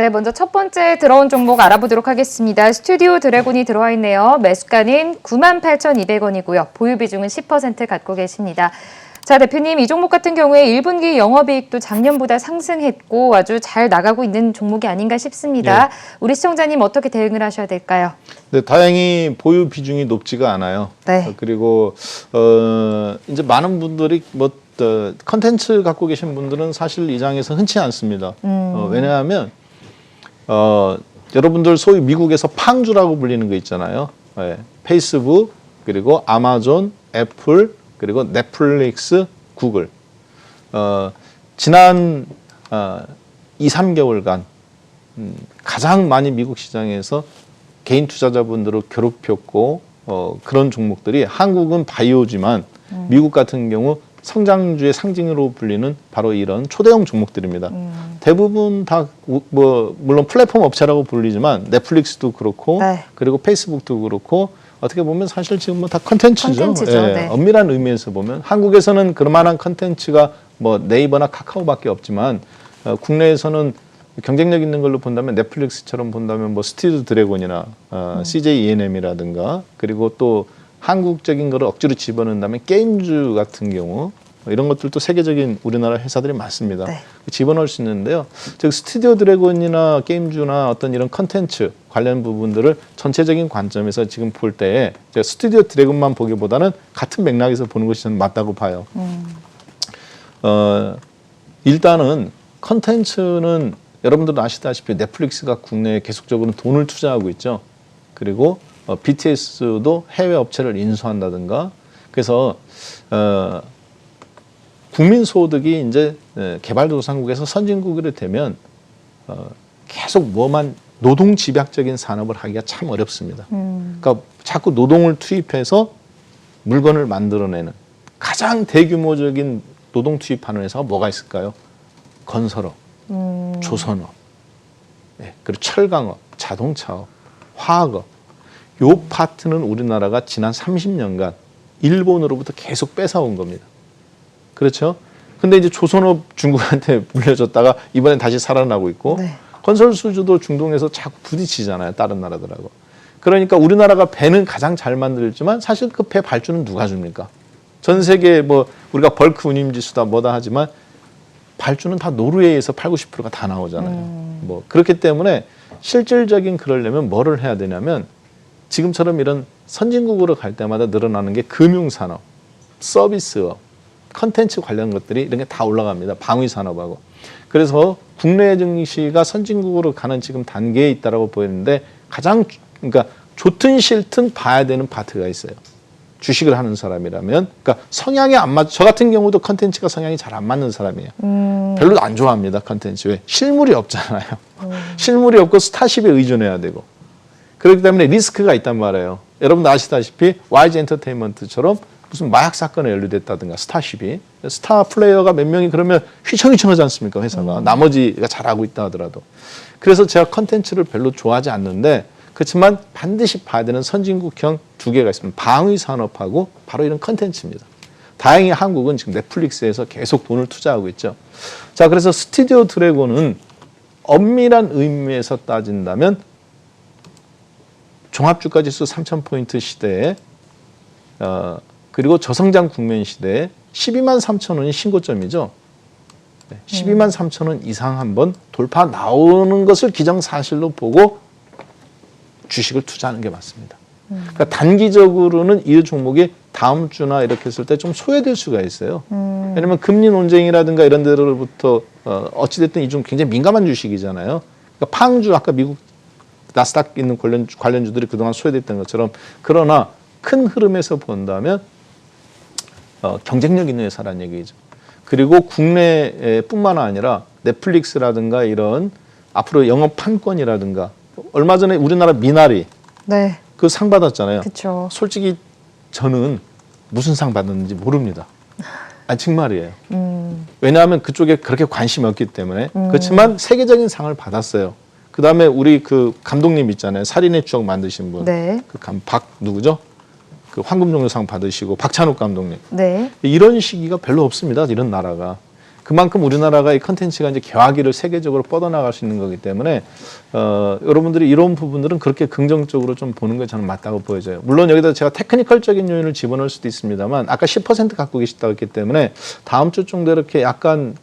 네, 먼저 첫 번째 들어온 종목 알아보도록 하겠습니다. 스튜디오 드래곤이 들어와 있네요. 매수가는 98,200원이고요. 보유 비중은 10% 갖고 계십니다. 자, 대표님, 이 종목 같은 경우에 1분기 영업이익도 작년보다 상승했고 아주 잘 나가고 있는 종목이 아닌가 싶습니다. 네. 우리 시청자님 어떻게 대응을 하셔야 될까요? 네, 다행히 보유 비중이 높지가 않아요. 네. 그리고 이제 많은 분들이 컨텐츠 갖고 계신 분들은 사실 이 장에서 흔치 않습니다. 왜냐하면 여러분들 소위 미국에서 팡주라고 불리는 거 있잖아요. 네, 페이스북, 그리고 아마존, 애플, 그리고 넷플릭스, 구글. 지난 2, 3개월간 가장 많이 미국 시장에서 개인 투자자분들을 괴롭혔고 그런 종목들이, 한국은 바이오지만 미국 같은 경우 성장주의 상징으로 불리는 바로 이런 초대형 종목들입니다. 대부분 다 물론 플랫폼 업체라고 불리지만 넷플릭스도 그렇고 네. 그리고 페이스북도 그렇고 어떻게 보면 사실 지금 뭐 다 컨텐츠죠. 네. 엄밀한 의미에서 보면 한국에서는 그만한 컨텐츠가 뭐 네이버나 카카오밖에 없지만 국내에서는 경쟁력 있는 걸로 본다면 넷플릭스처럼 본다면 뭐 스튜디오 드래곤이나 CJ ENM이라든가, 그리고 또 한국적인 거를 억지로 집어넣는다면 게임주 같은 경우 이런 것들도 세계적인 우리나라 회사들이 많습니다. 네. 집어넣을 수 있는데요. 즉 스튜디오 드래곤이나 게임주나 어떤 이런 컨텐츠 관련 부분들을 전체적인 관점에서 지금 볼 때 스튜디오 드래곤만 보기보다는 같은 맥락에서 보는 것이 저는 맞다고 봐요. 일단은 컨텐츠는 여러분들도 아시다시피 넷플릭스가 국내에 계속적으로 돈을 투자하고 있죠. 그리고 BTS도 해외 업체를 인수한다든가, 그래서 국민 소득이 이제 개발도상국에서 선진국이 되면 계속 노동 집약적인 산업을 하기가 참 어렵습니다. 그러니까 자꾸 노동을 투입해서 물건을 만들어내는 가장 대규모적인 노동 투입하는 회사가 뭐가 있을까요? 건설업, 조선업, 그리고 철강업, 자동차업, 화학업. 요 파트는 우리나라가 지난 30년간 일본으로부터 계속 뺏어온 겁니다. 그렇죠? 근데 이제 조선업 중국한테 물려줬다가 이번엔 다시 살아나고 있고, 네. 건설 수주도 중동에서 자꾸 부딪히잖아요, 다른 나라들하고. 그러니까 우리나라가 배는 가장 잘 만들지만 사실 그 배 발주는 누가 줍니까? 전 세계 뭐 우리가 벌크 운임 지수다 뭐다 하지만 발주는 다 노르웨이에서 80, 90%가 다 나오잖아요. 뭐 그렇기 때문에 실질적인 그러려면 뭐를 해야 되냐면, 지금처럼 이런 선진국으로 갈 때마다 늘어나는 게 금융산업, 서비스업, 컨텐츠 관련 것들이 이런 게 다 올라갑니다. 방위산업하고. 그래서 국내 증시가 선진국으로 가는 지금 단계에 있다라고 보이는데, 그러니까 좋든 싫든 봐야 되는 파트가 있어요. 주식을 하는 사람이라면, 그러니까 성향이 안 맞. 저 같은 경우도 컨텐츠가 성향이 잘 안 맞는 사람이에요. 별로 안 좋아합니다, 컨텐츠. 왜? 실물이 없잖아요. 실물이 없고 스타쉽에 의존해야 되고. 그렇기 때문에 리스크가 있단 말이에요. 여러분도 아시다시피 YG 엔터테인먼트처럼 무슨 마약 사건에 연루됐다든가, 스타쉽이. 스타 플레이어가 몇 명이 그러면 휘청휘청하지 않습니까, 회사가. 나머지가 잘하고 있다 하더라도. 그래서 제가 컨텐츠를 별로 좋아하지 않는데, 그렇지만 반드시 봐야 되는 선진국형 두 개가 있습니다. 방위산업하고 바로 이런 컨텐츠입니다. 다행히 한국은 지금 넷플릭스에서 계속 돈을 투자하고 있죠. 자, 그래서 스튜디오 드래곤은 엄밀한 의미에서 따진다면 종합주가지수 3,000포인트 시대에 그리고 저성장 국면 시대에 12만 3천 원이 신고점이죠. 12만 3천 원 이상 한번 돌파 나오는 것을 기정사실로 보고 주식을 투자하는 게 맞습니다. 그러니까 단기적으로는 이 종목이 다음 주나 이렇게 했을 때 좀 소외될 수가 있어요. 왜냐하면 금리 논쟁이라든가 이런 데로부터 어찌됐든 이 종 굉장히 민감한 주식이잖아요. 그러니까 팡주, 아까 미국 나스닥 있는 관련주들이 그동안 소외됐던 것처럼. 그러나 큰 흐름에서 본다면 경쟁력 있는 회사라는 얘기죠. 그리고 국내뿐만 아니라 넷플릭스라든가 이런 앞으로 영업 판권이라든가, 얼마 전에 우리나라 미나리 네. 그 상 받았잖아요. 그쵸. 솔직히 저는 무슨 상 받았는지 모릅니다. 아니 정말이에요. 왜냐하면 그쪽에 그렇게 관심이 없기 때문에. 그렇지만 세계적인 상을 받았어요. 그 다음에 우리 그 감독님 있잖아요. 살인의 추억 만드신 분. 네. 누구죠? 그 황금종려상 받으시고 박찬욱 감독님. 네. 이런 시기가 별로 없습니다. 이런 나라가. 그만큼 우리나라가 이 컨텐츠가 이제 개화기를 세계적으로 뻗어나갈 수 있는 거기 때문에 여러분들이 이런 부분들은 그렇게 긍정적으로 좀 보는 게 저는 맞다고 보여져요. 물론 여기다 제가 테크니컬적인 요인을 집어넣을 수도 있습니다만 아까 10% 갖고 계시다고 했기 때문에 다음 주 정도 이렇게 약간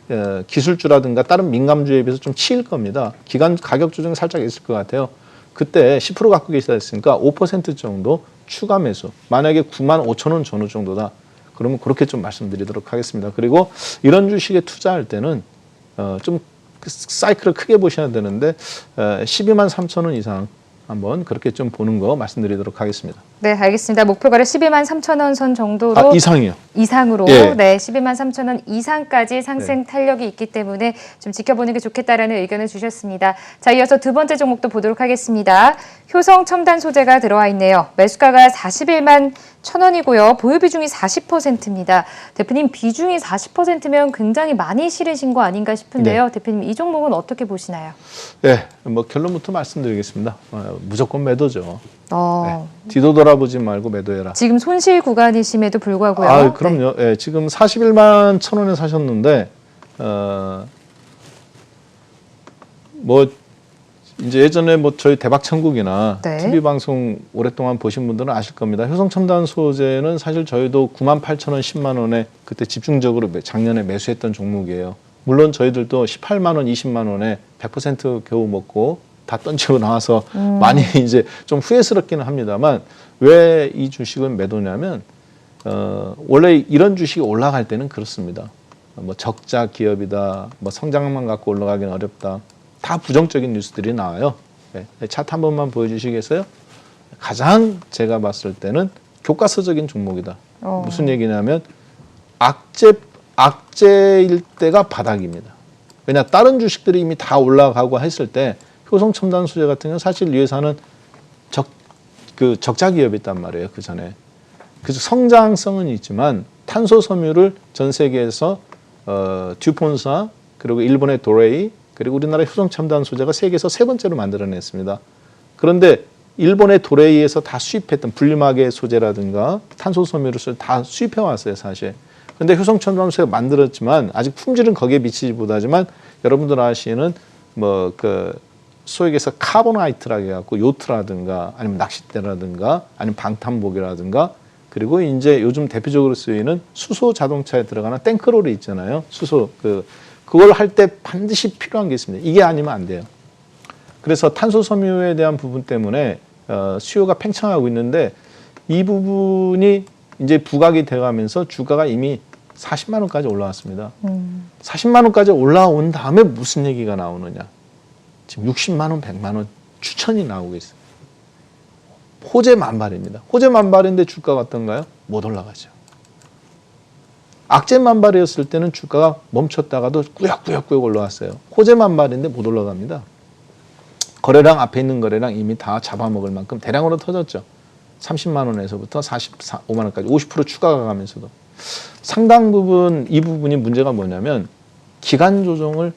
기술주라든가 다른 민감주에 비해서 좀 치일 겁니다. 기간 가격 조정이 살짝 있을 것 같아요. 그때 10% 갖고 계시다 했으니까 5% 정도 추가 매수. 만약에 95,000원 전후 정도다. 그러면 그렇게 좀 말씀드리도록 하겠습니다. 그리고 이런 주식에 투자할 때는 좀 사이클을 크게 보셔야 되는데 123,000원 이상 한번 그렇게 좀 보는 거 말씀드리도록 하겠습니다. 네, 알겠습니다. 목표가를 123,000원 선 정도로 이상이요. 이상으로 예. 네, 123,000원 이상까지 상승 탄력이 있기 때문에 좀 지켜보는 게 좋겠다라는 의견을 주셨습니다. 자, 이어서 두 번째 종목도 보도록 하겠습니다. 효성 첨단 소재가 들어와 있네요. 매수가가 41만 1,000원이고요. 보유 비중이 40%입니다. 대표님, 비중이 40%면 굉장히 많이 실으신 거 아닌가 싶은데요. 네. 대표님, 이 종목은 어떻게 보시나요? 네, 뭐 결론부터 말씀드리겠습니다. 무조건 매도죠. 네. 뒤도 돌아보지 말고 매도해라. 지금 손실 구간이심에도 불구하고요. 그럼요. 네. 지금 41만 1,000원에 사셨는데 뭐 이제 예전에 뭐 저희 대박천국이나 네. TV 방송 오랫동안 보신 분들은 아실 겁니다. 효성첨단 소재는 사실 저희도 98,000원, 10만 원에 그때 집중적으로 작년에 매수했던 종목이에요. 물론 저희들도 18만 원, 20만 원에 100% 겨우 먹고 다 던지고 나와서 많이 이제 좀 후회스럽기는 합니다만 왜 이 주식은 매도냐면 원래 이런 주식이 올라갈 때는 그렇습니다. 뭐 적자 기업이다, 뭐 성장만 갖고 올라가기는 어렵다. 다 부정적인 뉴스들이 나와요. 네. 차트 한 번만 보여주시겠어요? 가장 제가 봤을 때는 교과서적인 종목이다. 무슨 얘기냐면 악재일 때가 바닥입니다. 왜냐 다른 주식들이 이미 다 올라가고 했을 때 효성첨단 소재 같은 경우는 사실 이 회사는 적자 기업이었단 말이에요. 그 전에. 그래서 성장성은 있지만 탄소 섬유를 전 세계에서 듀폰사 그리고 일본의 도레이 그리고 우리나라 효성첨단 소재가 세계에서 세 번째로 만들어냈습니다. 그런데 일본의 도레이에서 다 수입했던 분리막의 소재라든가 탄소 섬유를 다 수입해 왔어요, 사실. 그런데 효성첨단 소재가 만들었지만 아직 품질은 거기에 미치지 못하지만 여러분들 아시는 뭐 소위 얘기해서 카보나이트라고 해갖고 요트라든가 아니면 낚싯대라든가 아니면 방탄복이라든가 그리고 이제 요즘 대표적으로 쓰이는 수소 자동차에 들어가는 탱크롤이 있잖아요. 수소 그걸 할 때 반드시 필요한 게 있습니다. 이게 아니면 안 돼요. 그래서 탄소 섬유에 대한 부분 때문에 수요가 팽창하고 있는데 이 부분이 이제 부각이 돼가면서 주가가 이미 40만 원까지 올라왔습니다. 40만 원까지 올라온 다음에 무슨 얘기가 나오느냐. 지금 60만 원, 100만 원 추천이 나오고 있어요. 호재 만발입니다. 호재 만발인데 주가가 어떤가요? 못 올라가죠. 악재 만발이었을 때는 주가가 멈췄다가도 꾸역꾸역 올라왔어요. 호재 만발인데 못 올라갑니다. 거래량 앞에 있는 거래량 이미 다 잡아먹을 만큼 대량으로 터졌죠. 30만 원에서부터 45만 원까지 50% 추가가 가면서도 상당 부분 이 부분이 문제가 뭐냐면 기간 조정을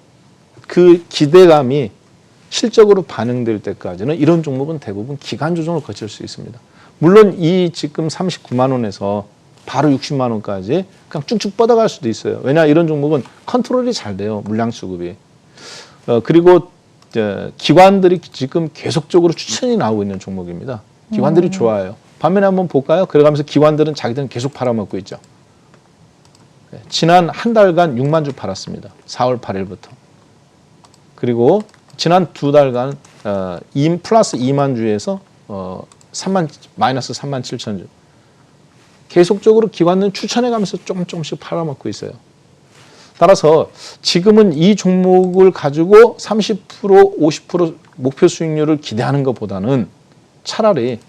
그 기대감이 실적으로 반영될 때까지는 이런 종목은 대부분 기간 조정을 거칠 수 있습니다. 물론 이 지금 39만 원에서 바로 60만 원까지 그냥 쭉쭉 뻗어갈 수도 있어요. 왜냐 이런 종목은 컨트롤이 잘 돼요. 물량 수급이. 그리고 기관들이 지금 계속적으로 추천이 나오고 있는 종목입니다. 기관들이 좋아요. 반면에 한번 볼까요? 그래가면서 기관들은 자기들은 계속 팔아먹고 있죠. 지난 한 달간 6만 주 팔았습니다. 4월 8일부터. 그리고 지난 두 달간 플러스 2만 주에서 마이너스 3만 7천 주. 계속적으로 기관은 추천해가면서 조금씩 팔아먹고 있어요. 따라서 지금은 이 종목을 가지고 30%, 50% 목표 수익률을 기대하는 것보다는 차라리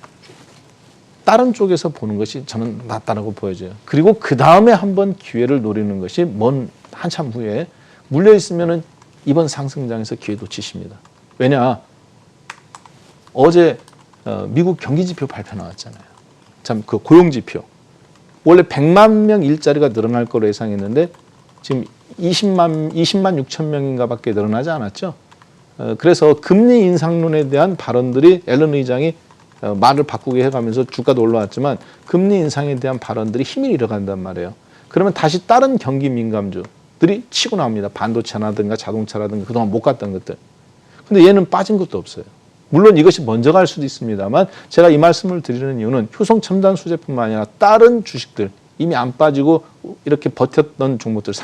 다른 쪽에서 보는 것이 저는 낫다고 보여져요. 그리고 그 다음에 한번 기회를 노리는 것이 한참 후에 물려 있으면은 이번 상승장에서 기회 놓치십니다. 왜냐 어제 미국 경기지표 발표 나왔잖아요. 참 그 고용지표. 원래 100만 명 일자리가 늘어날 거로 예상했는데 지금 20만 6천 명인가 밖에 늘어나지 않았죠. 그래서 금리 인상론에 대한 발언들이 앨런 의장이 말을 바꾸게 해가면서 주가도 올라왔지만 금리 인상에 대한 발언들이 힘을 잃어간단 말이에요. 그러면 다시 다른 경기 민감주, 종목들이 치고 나옵니다. 반도체라든가 자동차라든가 그동안 못 갔던 것들. 근데 얘는 빠진 것도 없어요. 물론 이것이 먼저 갈 수도 있습니다만 제가 이 말씀을 드리는 이유는 효성 첨단 소재뿐만 아니라 다른 주식들 이미 안 빠지고 이렇게 버텼던 종목들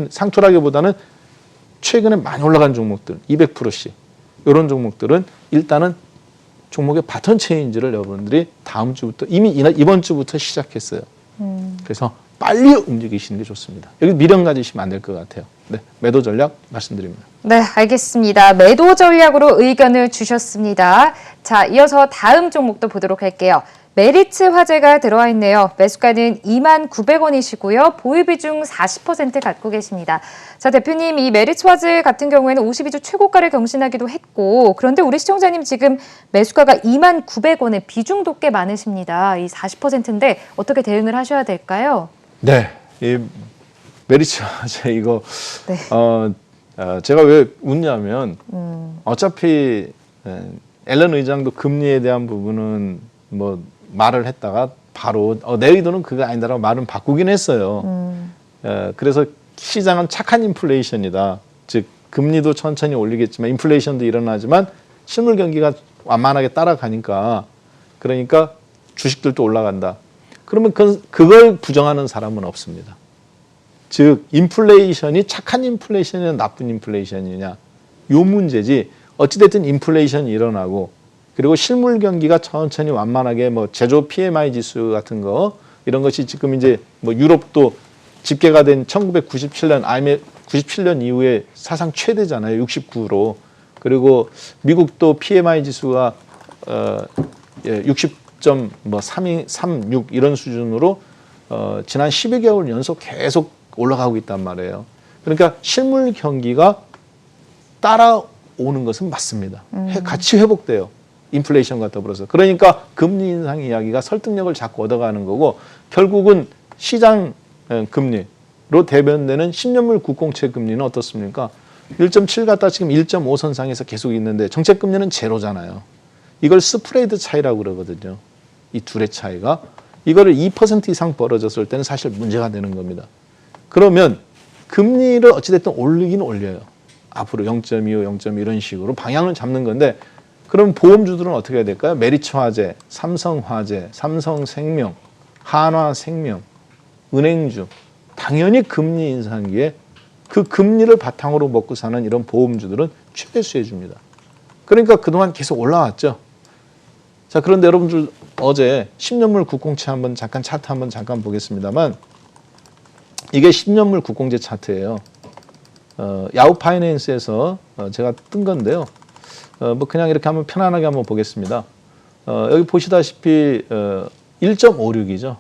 상투라기보다는 최근에 많이 올라간 종목들 200%씩 이런 종목들은 일단은 종목의 바톤 체인지를 여러분들이 다음 주부터 이미 이번 주부터 시작했어요. 그래서 빨리 움직이시는 게 좋습니다. 여기 미련 가지시면 안 될 것 같아요. 네, 매도 전략 말씀드립니다. 네, 알겠습니다. 매도 전략으로 의견을 주셨습니다. 자, 이어서 다음 종목도 보도록 할게요. 메리츠 화재가 들어와 있네요. 매수가는 29,900원이시고요. 보유 비중 40% 갖고 계십니다. 자, 대표님, 이 메리츠 화재 같은 경우에는 52주 최고가를 경신하기도 했고, 그런데 우리 시청자님 지금 매수가가 29,900원에 비중도 꽤 많으십니다. 이 40%인데 어떻게 대응을 하셔야 될까요? 네, 이 메리츠 화재 이거 네. 제가 왜 웃냐면 어차피 앨런 의장도 금리에 대한 부분은 뭐 말을 했다가 바로 내 의도는 그거 아니다라고 말은 바꾸긴 했어요. 그래서 시장은 착한 인플레이션이다. 즉 금리도 천천히 올리겠지만 인플레이션도 일어나지만 실물 경기가 완만하게 따라가니까 그러니까 주식들도 올라간다. 그러면 그걸 부정하는 사람은 없습니다. 즉 인플레이션이 착한 인플레이션이냐 나쁜 인플레이션이냐 요 문제지 어찌됐든 인플레이션이 일어나고 그리고 실물 경기가 천천히 완만하게 뭐 제조 PMI 지수 같은 거 이런 것이 지금 이제 뭐 유럽도 집계가 된 1997년 IMF 97년 이후에 사상 최대잖아요. 69로. 그리고 미국도 PMI 지수가 60.36 이런 수준으로 지난 12개월 연속 계속 올라가고 있단 말이에요. 그러니까 실물 경기가 따라오는 것은 맞습니다. 같이 회복돼요. 인플레이션과 더불어서. 그러니까 금리 인상 이야기가 설득력을 자꾸 얻어가는 거고 결국은 시장 금리로 대변되는 10년물 국공채 금리는 어떻습니까? 1.7 갔다 지금 1.5 선상에서 계속 있는데 정책 금리는 제로잖아요. 이걸 스프레드 차이라고 그러거든요. 이 둘의 차이가. 이거를 2% 이상 벌어졌을 때는 사실 문제가 되는 겁니다. 그러면 금리를 어찌됐든 올리긴 올려요. 앞으로 0.25, 0.1 이런 식으로 방향을 잡는 건데 그럼 보험주들은 어떻게 해야 될까요? 메리츠화재, 삼성화재, 삼성생명, 한화생명, 은행주. 당연히 금리 인상기에 그 금리를 바탕으로 먹고 사는 이런 보험주들은 최대 수혜주입니다. 그러니까 그동안 계속 올라왔죠. 자, 그런데 여러분들 어제 10년물 국공채 한번 잠깐 차트 한번 잠깐 보겠습니다만 이게 10년물 국공채 차트예요. 야후 파이낸스에서 제가 뜬 건데요. 뭐 그냥 이렇게 한번 편안하게 한번 보겠습니다. 여기 보시다시피 1.56이죠.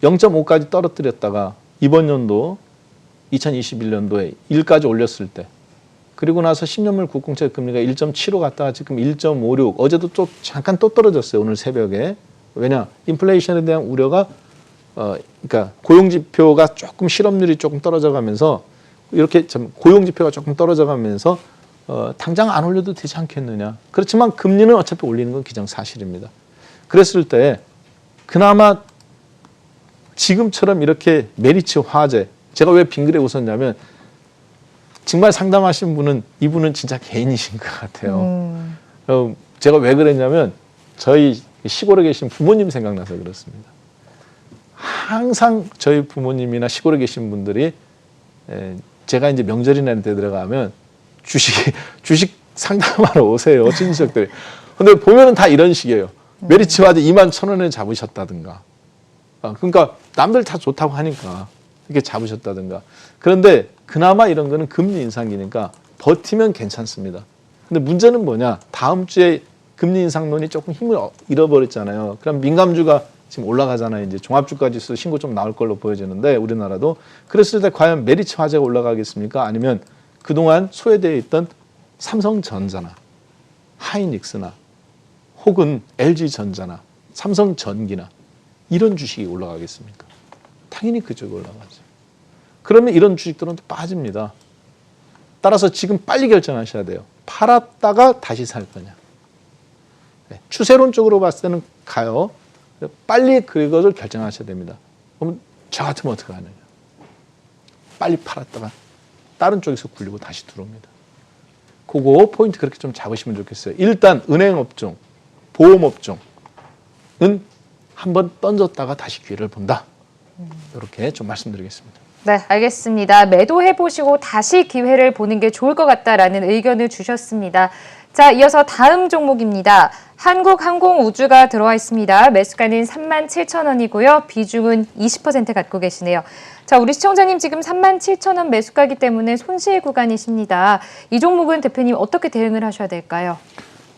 0.5까지 떨어뜨렸다가 이번 연도 2021년도에 1까지 올렸을 때 그리고 나서 10년물 국공채 금리가 1.75 갔다가 지금 1.56 어제도 또 잠깐 또 떨어졌어요. 오늘 새벽에. 왜냐? 인플레이션에 대한 우려가 그러니까 고용지표가 조금 실업률이 조금 떨어져가면서 이렇게 고용지표가 조금 떨어져가면서 당장 안 올려도 되지 않겠느냐. 그렇지만 금리는 어차피 올리는 건 기정사실입니다. 그랬을 때 그나마 지금처럼 이렇게 메리츠 화재 제가 왜 빙글에 웃었냐면 정말 상담하신 분은 이분은 진짜 개인이신 것 같아요. 제가 왜 그랬냐면 저희 시골에 계신 부모님 생각나서 그렇습니다. 항상 저희 부모님이나 시골에 계신 분들이 제가 이제 명절이나 이런 데 들어가면 주식 상담하러 오세요. 친척들이. 근데 보면은 다 이런 식이에요. 메리츠 화재 21,000원에 잡으셨다든가. 그러니까 남들 다 좋다고 하니까 이렇게 잡으셨다든가. 그런데 그나마 이런 거는 금리 인상기니까 버티면 괜찮습니다. 근데 문제는 뭐냐? 다음 주에 금리 인상론이 조금 힘을 잃어버렸잖아요. 그럼 민감주가 지금 올라가잖아요. 이제 종합주가지수 신고 좀 나올 걸로 보여지는데 우리나라도. 그랬을 때 과연 메리츠 화재가 올라가겠습니까? 아니면 그동안 소외되어 있던 삼성전자나 하이닉스나 혹은 LG전자나 삼성전기나 이런 주식이 올라가겠습니까? 당연히 그쪽이 올라가죠. 그러면 이런 주식들은 또 빠집니다. 따라서 지금 빨리 결정하셔야 돼요. 팔았다가 다시 살 거냐. 네, 추세론적으로 봤을 때는 가요. 빨리 그것을 결정하셔야 됩니다. 그럼 저 같으면 어떻게 하느냐. 빨리 팔았다가 다른 쪽에서 굴리고 다시 들어옵니다. 그거 포인트 그렇게 좀 잡으시면 좋겠어요. 일단 은행업종, 보험업종은 한번 던졌다가 다시 기회를 본다. 이렇게 좀 말씀드리겠습니다. 네, 알겠습니다. 매도해보시고 다시 기회를 보는 게 좋을 것 같다라는 의견을 주셨습니다. 자, 이어서 다음 종목입니다. 한국항공우주가 들어와 있습니다. 매수가는 37,000원이고요. 비중은 20% 갖고 계시네요. 자, 우리 시청자님 지금 37,000원 매수가기 때문에 손실 구간이십니다. 이 종목은 대표님 어떻게 대응을 하셔야 될까요?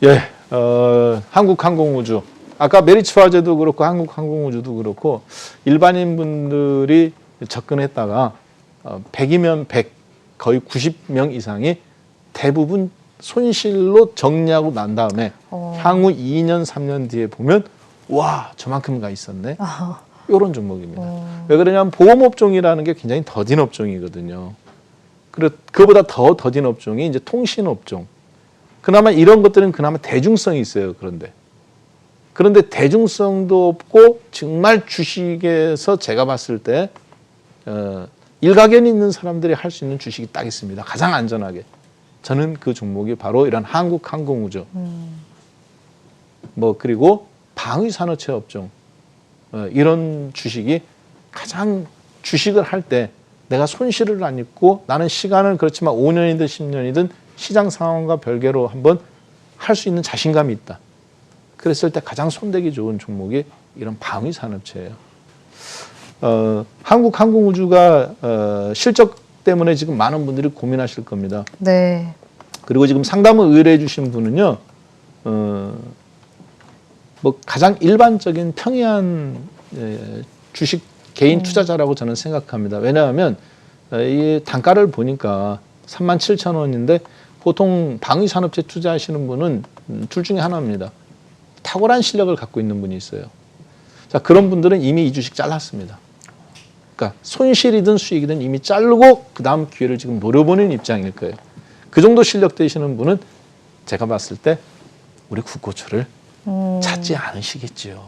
예, 한국항공우주. 아까 메리츠화재도 그렇고 한국항공우주도 그렇고 일반인 분들이 접근했다가 100이면 100, 거의 90명 이상이 대부분 손실로 정리하고 난 다음에 향후 2년, 3년 뒤에 보면 와, 저만큼 가 있었네. 이런 종목입니다. 왜 그러냐면 보험업종이라는 게 굉장히 더딘 업종이거든요. 그보다 더 더딘 업종이 이제 통신업종. 그나마 이런 것들은 그나마 대중성이 있어요. 그런데 대중성도 없고 정말 주식에서 제가 봤을 때 일가견이 있는 사람들이 할 수 있는 주식이 딱 있습니다. 가장 안전하게. 저는 그 종목이 바로 이런 한국항공우주. 그리고 방위산업체 업종. 이런 주식이 가장 주식을 할 때 내가 손실을 안 입고 나는 시간은 그렇지만 5년이든 10년이든 시장 상황과 별개로 한번 할 수 있는 자신감이 있다. 그랬을 때 가장 손대기 좋은 종목이 이런 방위산업체예요. 한국항공우주가 실적 때문에 지금 많은 분들이 고민하실 겁니다. 네. 그리고 지금 상담을 의뢰해 주신 분은요, 가장 일반적인 평이한 주식 개인 투자자라고 저는 생각합니다. 왜냐하면 이 단가를 보니까 37,000원인데 보통 방위산업체 투자하시는 분은 둘 중에 하나입니다. 탁월한 실력을 갖고 있는 분이 있어요. 자, 그런 분들은 이미 이 주식 잘랐습니다. 그러니까 손실이든 수익이든 이미 자르고 그 다음 기회를 지금 노려보는 입장일 거예요. 그 정도 실력 되시는 분은 제가 봤을 때 우리 국고초를 찾지 않으시겠지요.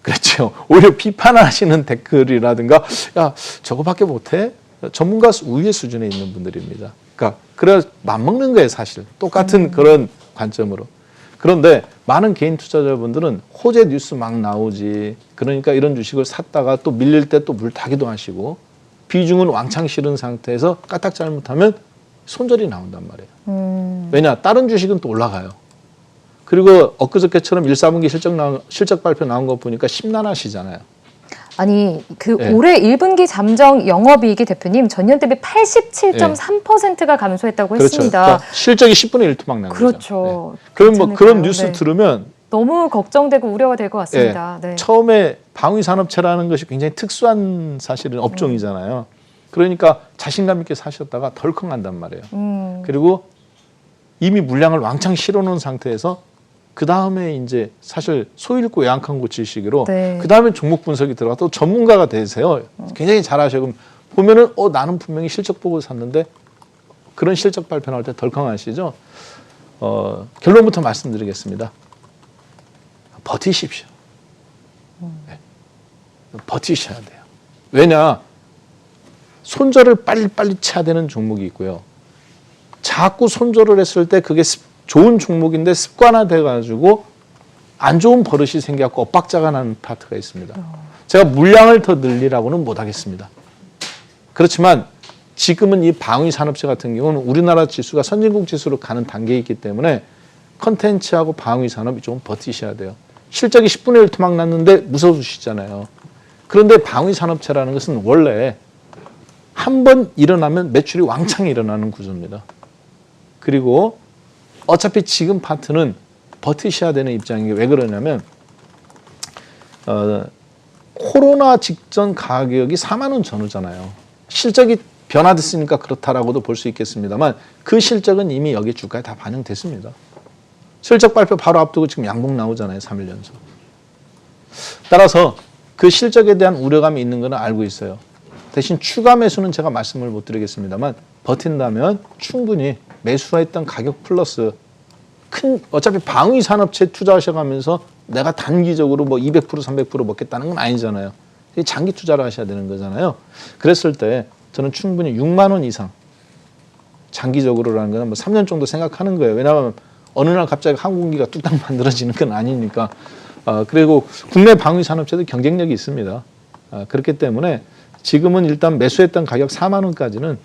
그렇죠. 오히려 비판하시는 댓글이라든가 야 저거밖에 못해? 전문가 우위의 수준에 있는 분들입니다. 그러니까 그래 맞먹는 거예요 사실. 똑같은 그런 관점으로. 그런데 많은 개인 투자자분들은 호재 뉴스 막 나오지. 그러니까 이런 주식을 샀다가 또 밀릴 때 또 물타기도 하시고 비중은 왕창 실은 상태에서 까딱 잘못하면 손절이 나온단 말이에요. 왜냐? 다른 주식은 또 올라가요. 그리고 엊그저께처럼 1사분기 실적 발표 나온 거 보니까 심란하시잖아요. 아니 네. 올해 1분기 잠정 영업이익이 대표님 전년 대비 87.3%가 감소했다고 그렇죠. 했습니다. 그러니까 실적이 10분의 1 토막 난 거죠. 그렇죠. 네. 그럼 괜찮을까요? 그런 뉴스 네. 들으면 너무 걱정되고 우려가 될 것 같습니다. 네. 처음에 방위산업체라는 것이 굉장히 특수한 사실은 업종이잖아요. 그러니까 자신감 있게 사셨다가 덜컹한단 말이에요. 그리고 이미 물량을 왕창 실어놓은 상태에서 그 다음에 이제 사실 소잃고 외양간 고치시기로 네. 그 다음에 종목 분석이 들어가 또 전문가가 되세요. 굉장히 잘하셔. 그럼 보면은 나는 분명히 실적 보고 샀는데 그런 실적 발표 나올 때 덜컹하시죠. 결론부터 말씀드리겠습니다. 버티십시오. 네. 버티셔야 돼요. 왜냐? 손절을 빨리빨리 쳐야 되는 종목이 있고요. 자꾸 손절을 했을 때 그게 좋은 종목인데 습관화돼 가지고 안 좋은 버릇이 생겨갖고 엇박자가 나는 파트가 있습니다. 제가 물량을 더 늘리라고는 못하겠습니다. 그렇지만 지금은 이 방위산업체 같은 경우는 우리나라 지수가 선진국 지수로 가는 단계에 있기 때문에 컨텐츠하고 방위산업이 좀 버티셔야 돼요. 실적이 10분의 1 토막 났는데 무서우시잖아요. 그런데 방위산업체라는 것은 원래 한 번 일어나면 매출이 왕창 일어나는 구조입니다. 그리고 어차피 지금 파트는 버티셔야 되는 입장인 게 왜 그러냐면 코로나 직전 가격이 4만 원 전후잖아요. 실적이 변화됐으니까 그렇다라고도 볼 수 있겠습니다만 그 실적은 이미 여기 주가에 다 반영됐습니다. 실적 발표 바로 앞두고 지금 양봉 나오잖아요. 3일 연속. 따라서 그 실적에 대한 우려감이 있는 건 알고 있어요. 대신 추가 매수는 제가 말씀을 못 드리겠습니다만 버틴다면 충분히 매수했던 가격 플러스 어차피 방위산업체 투자하셔가면서 내가 단기적으로 뭐 200% 300% 먹겠다는 건 아니잖아요. 장기 투자를 하셔야 되는 거잖아요. 그랬을 때 저는 충분히 6만 원 이상 장기적으로라는 거는 뭐 3년 정도 생각하는 거예요. 왜냐하면 어느 날 갑자기 항공기가 뚝딱 만들어지는 건 아니니까. 그리고 국내 방위 산업체도 경쟁력이 있습니다. 그렇기 때문에 지금은 일단 매수했던 가격 4만 원까지는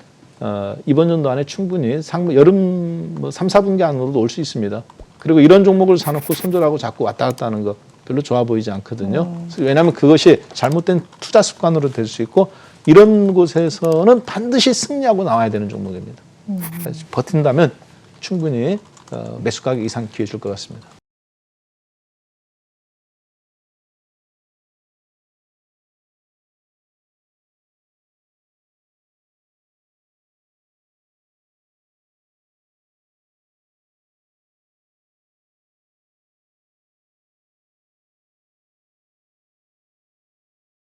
이번 연도 안에 충분히 여름 뭐 3, 4분기 안으로도 올 수 있습니다. 그리고 이런 종목을 사놓고 손절하고 자꾸 왔다 갔다 하는 거 별로 좋아 보이지 않거든요. 왜냐하면 그것이 잘못된 투자 습관으로 될 수 있고 이런 곳에서는 반드시 승리하고 나와야 되는 종목입니다. 버틴다면 충분히 매수 가격 이상 기회 줄 것 같습니다.